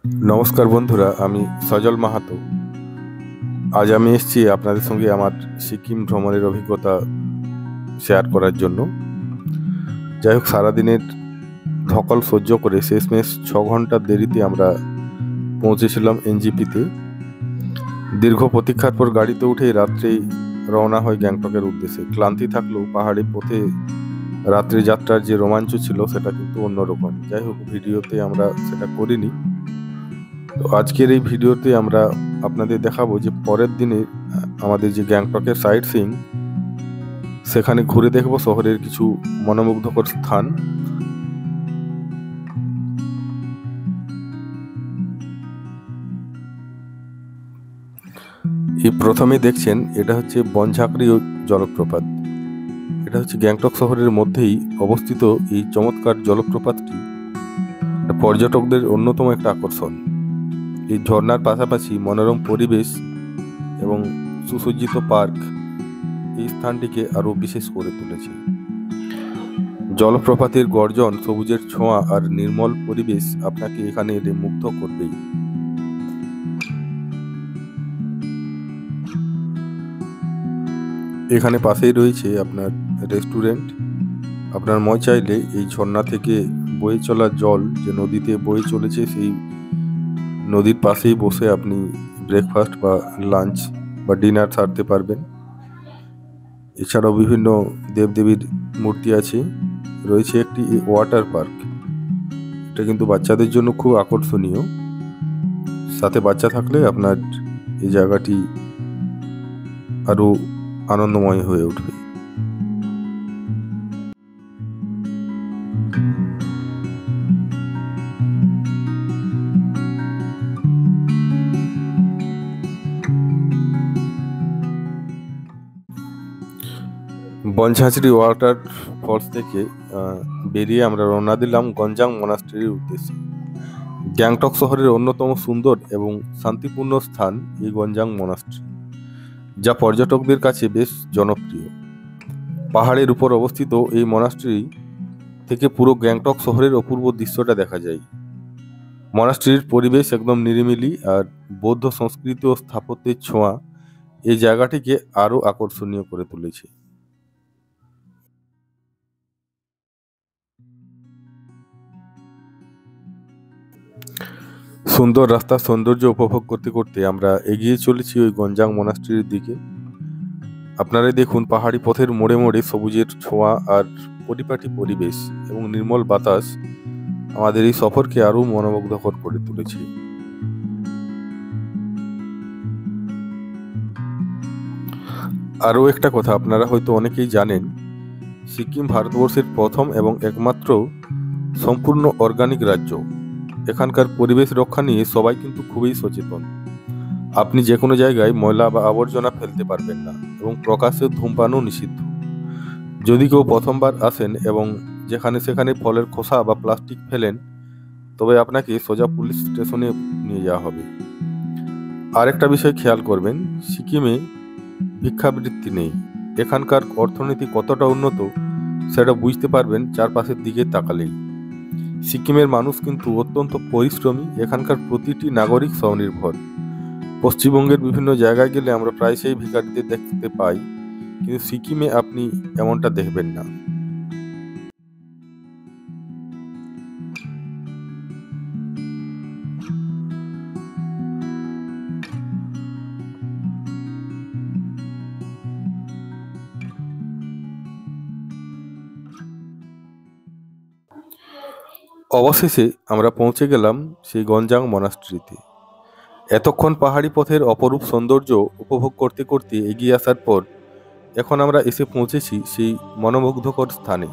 নমস্কার বন্ধুরা, আমি সজল মাহাতো। আজ আমি এসেছি আপনাদের সঙ্গে আমার সিকিম ভ্রমণের অভিজ্ঞতা শেয়ার করার জন্য। যাই হোক, সারাদিনের ধকল সহ্য করে শেষমেশ 6 ঘন্টার দেরিতে আমরা পৌঁছেছিলাম এনজিপিতে। দীর্ঘ প্রতীক্ষার পর গাড়িতে উঠে রাত্রেই রওনা হয় গ্যাংটকের উদ্দেশ্যে। ক্লান্তি থাকলেও পাহাড়ি পথে রাত্রি যাত্রার যে রোমাঞ্চ ছিল সেটা কিন্তু অন্যরকম। যাই হোক, ভিডিওতে আমরা সেটা করিনি। তো আজকের এই ভিডিওতে আমরা আপনাদের দেখাবো যে পরের দিনে আমাদের যে গ্যাংটকের সাইট সিইং, সেখানে ঘুরে দেখব শহরের কিছু মনোমুগ্ধকর স্থান। এই প্রথমে দেখছেন, এটা হচ্ছে বনঝাঁকড়ি জলপ্রপাত। এটা হচ্ছে গ্যাংটক শহরের মধ্যেই অবস্থিত। এই চমৎকার জলপ্রপাতটি পর্যটকদের অন্যতম একটা আকর্ষণ। এই ঝর্ণার পাশাপাশি মনোরম পরিবেশ এবং সুসজ্জিত পার্ক এই স্থানটিকে আরো বিশেষ করে তুলেছে। জলপ্রপাতের গর্জন, সবুজের ছোঁয়া আর নির্মল পরিবেশ আপনাকে এখানে এলে মুগ্ধ করবেই। এখানে পাশেই রয়েছে আপনার রেস্টুরেন্ট। আপনার মন চাইলে এই ঝর্ণা থেকে বয়ে চলা জল যে নদীতে বয়ে চলেছে, সেই নদীর পাশেই বসে আপনি ব্রেকফাস্ট বা লাঞ্চ বা ডিনার সারতে পারবেন। এছাড়াও বিভিন্ন দেবদেবীর মূর্তি আছে। রয়েছে একটি ওয়াটার পার্ক। এটা কিন্তু বাচ্চাদের জন্য খুব আকর্ষণীয়। সাথে বাচ্চা থাকলে আপনার এই জায়গাটি আরো আনন্দময় হয়ে উঠবে। বনঝাঁচড়ি ওয়াটার ফলস থেকে বেরিয়ে আমরা রওনা দিলাম গঞ্জাং মনাস্ট্রির উদ্দেশ্যে। গ্যাংটক শহরের অন্যতম সুন্দর এবং শান্তিপূর্ণ স্থান এই গঞ্জাং মনাস্ট্রি, যা পর্যটকদের কাছে বেশ জনপ্রিয়। পাহাড়ের উপর অবস্থিত এই মনাস্ট্রি থেকে পুরো গ্যাংটক শহরের অপূর্ব দৃশ্যটা দেখা যায়। মনাস্ট্রির পরিবেশ একদম নিরিবিলি, আর বৌদ্ধ সংস্কৃতি ও স্থাপত্যের ছোঁয়া এই জায়গাটিকে আরো আকর্ষণীয় করে তুলেছে। সুন্দর রাস্তার সৌন্দর্য উপভোগ করতে করতে আমরা এগিয়ে চলেছি ওই গঞ্জাং মনাস্ট্রির দিকে। আপনারাই দেখুন, পাহাড়ি পথের মোড়ে মোড়ে সবুজের ছোঁয়া আর পরিপাটি পরিবেশ এবং নির্মল বাতাস আমাদের এই সফরকে আরো মনোমুগ্ধকর করে তুলেছে। আরও একটা কথা আপনারা হয়তো অনেকেই জানেন, সিকিম ভারতবর্ষের প্রথম এবং একমাত্র সম্পূর্ণ অর্গানিক রাজ্য। এখানকার পরিবেশ রক্ষা নিয়ে সবাই কিন্তু খুবই সচেতন। আপনি যে কোনো জায়গায় ময়লা বা আবর্জনা ফেলতে পারবেন না, এবং প্রকাশ্যে ধূমপানও নিষিদ্ধ। যদি কেউ প্রথমবার আসেন এবং যেখানে সেখানে ফলের খোসা বা প্লাস্টিক ফেলেন, তবে আপনাকে সোজা পুলিশ স্টেশনে নিয়ে যাওয়া হবে। আরেকটা বিষয় খেয়াল করবেন, সিকিমে ভিক্ষাবৃত্তি নেই। এখানকার অর্থনীতি কতটা উন্নত সেটা বুঝতে পারবেন চারপাশের দিকে তাকালেই। সিকিমের মানুষ কিন্তু অত্যন্ত পরিশ্রমী। এখানকার প্রতিটি নাগরিক স্বনির্ভর। পশ্চিমবঙ্গের বিভিন্ন জায়গায় গেলে আমরা প্রায়শই ভিখারিদের দেখতে পাই, কিন্তু সিকিমে আপনি এমনটা দেখবেন না। অবশেষে আমরা পৌঁছে গেলাম সেই গঞ্জাং মনাস্ট্রিতে। এতক্ষণ পাহাড়ি পথের অপরূপ সৌন্দর্য উপভোগ করতে করতে এগিয়ে আসার পর এখন আমরা এসে পৌঁছেছি সেই মনোমুগ্ধকর স্থানে।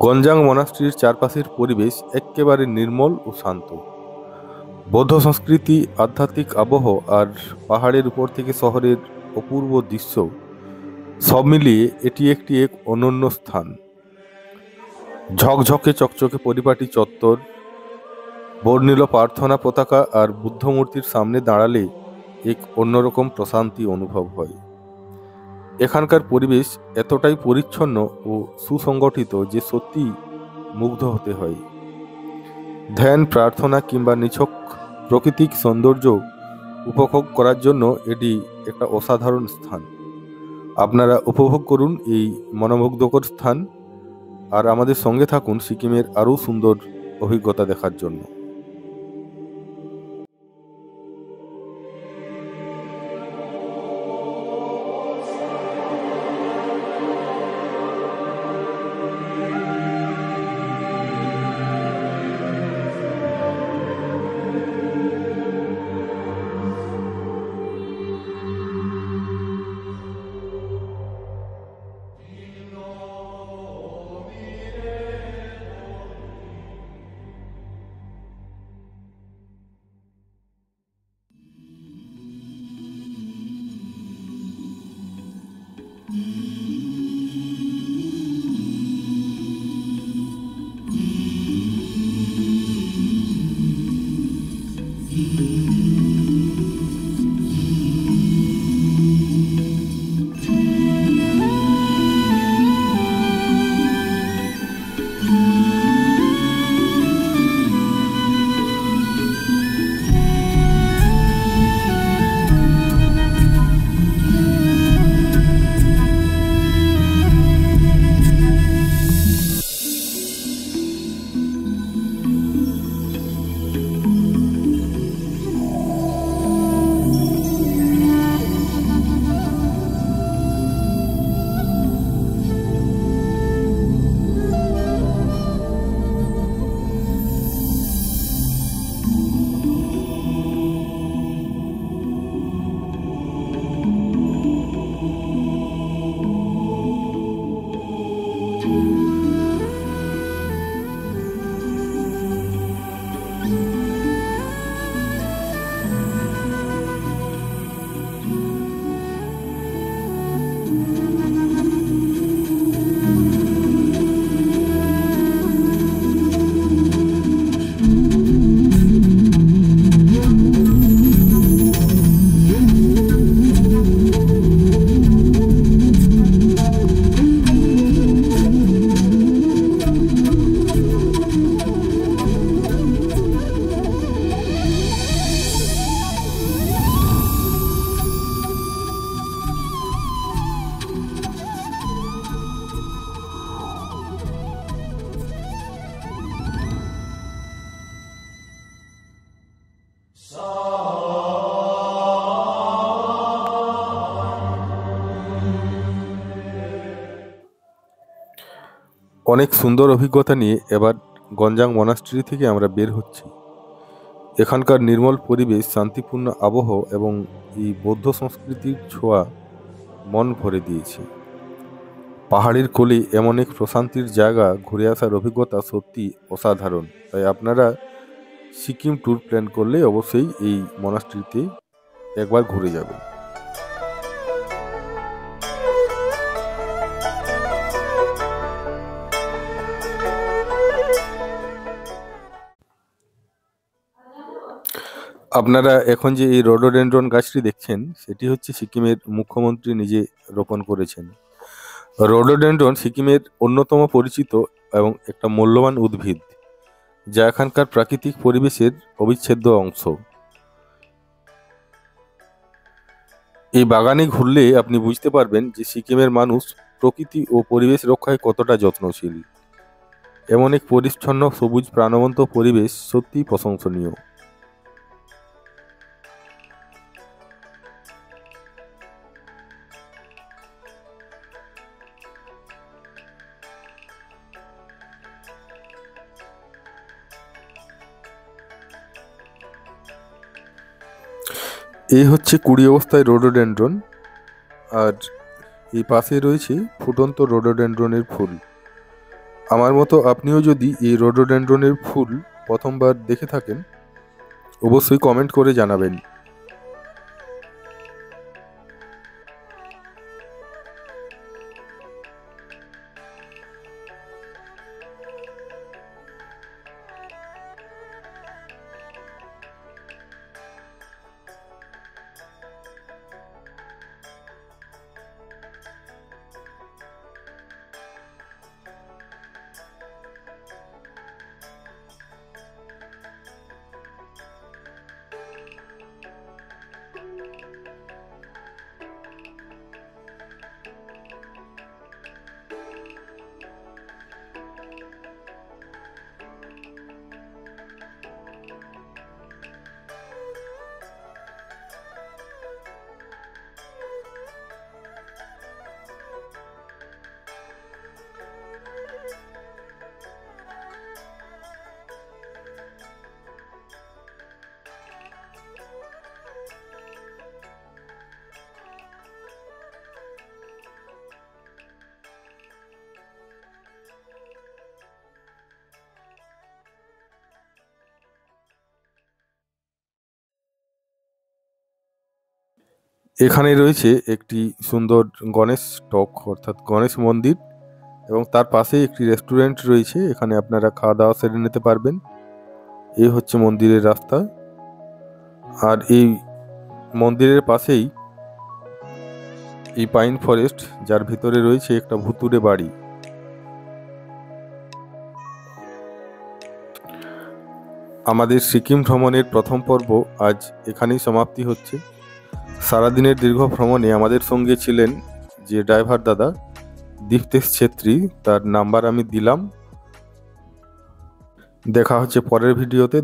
গঞ্জাং মনাস্ট্রির চারপাশের পরিবেশ একেবারে নির্মল ও শান্ত। বৌদ্ধ সংস্কৃতি, আধ্যাত্মিক আবহ আর পাহাড়ের উপর থেকে শহরের অপূর্ব দৃশ্য, সব মিলিয়ে এটি একটি এক অনন্য স্থান। ঝকঝকে চকচকে পরিপাটি চত্বর, বর্ণিল প্রার্থনা পতাকা আর বুদ্ধ মূর্তির সামনে দাঁড়ালে এক অন্যরকম প্রশান্তি অনুভব হয়। এখানকার পরিবেশ এতটাই পরিচ্ছন্ন ও সুসংগঠিত যে সত্যি মুগ্ধ হতে হয়। ধ্যান, প্রার্থনা কিংবা নিছক প্রাকৃতিক সৌন্দর্য উপভোগ করার জন্য এটি একটা অসাধারণ স্থান। আপনারা উপভোগ করুন এই মনোমুগ্ধকর স্থান, আর আমাদের সঙ্গে থাকুন সিকিমের আরও সুন্দর অভিজ্ঞতা দেখার জন্য। অনেক সুন্দর অভিজ্ঞতা নিয়ে এবার গঞ্জাং মনাস্ট্রি থেকে আমরা বের হচ্ছি। এখানকার নির্মল পরিবেশ, শান্তিপূর্ণ আবহ এবং এই বৌদ্ধ সংস্কৃতির ছোঁয়া মন ভরে দিয়েছে। পাহাড়ের কোলে এমন এক প্রশান্তির জায়গা ঘুরে আসার অভিজ্ঞতা সত্যি অসাধারণ। তাই আপনারা সিকিম ট্যুর প্ল্যান করলে অবশ্যই এই মনাস্ট্রিতে একবার ঘুরে যাবেন। আপনারা এখন যে এই রোডোডেনড্রন গাছটি দেখছেন, সেটি হচ্ছে সিকিমের মুখ্যমন্ত্রী নিজে রোপণ করেছেন। রোডোডেনড্রন সিকিমের অন্যতম পরিচিত এবং একটা মূল্যবান উদ্ভিদ, যা এখানকার প্রাকৃতিক পরিবেশের অবিচ্ছেদ্য অংশ। এই বাগানে ঘুরলে আপনি বুঝতে পারবেন যে সিকিমের মানুষ প্রকৃতি ও পরিবেশ রক্ষায় কতটা যত্নশীল। এমন এক পরিচ্ছন্ন সবুজ প্রাণবন্ত পরিবেশ সত্যিই প্রশংসনীয়। এই হচ্ছে কুড়ি অবস্থায় রোডোডেনড্রন, আর এই পাশে রয়েছে ফুটন্ত রোডোডেনড্রনের ফুল। আমার মতো আপনিও যদি এই রোডোডেনড্রনের ফুল প্রথমবার দেখে থাকেন, অবশ্যই কমেন্ট করে জানাবেন। এখানে রয়েছে একটি সুন্দর গণেশ টক অর্থাৎ গণেশ মন্দির এবং তার পাশেই একটি রেস্টুরেন্ট রয়েছে, এখানে আপনারা খাওয়া দাওয়া সেরে নিতে পারবেন। এই হচ্ছে মন্দিরের রাস্তা, আর এই মন্দিরের পাশেই এই পাইন ফরেস্ট, যার ভিতরে রয়েছে একটা ভুতুড়ে বাড়ি। আমাদের সিকিম ভ্রমণের প্রথম পর্ব আজ এখানেই সমাপ্তি হচ্ছে। সারাদিনের দীর্ঘ ভ্রমণে আমাদের সঙ্গে ছিলেন যে ড্রাইভার দাদা দীপ্তেশ ছেত্রী, তার নাম্বার আমি দিলাম। দেখা হচ্ছে পরের ভিডিওতে।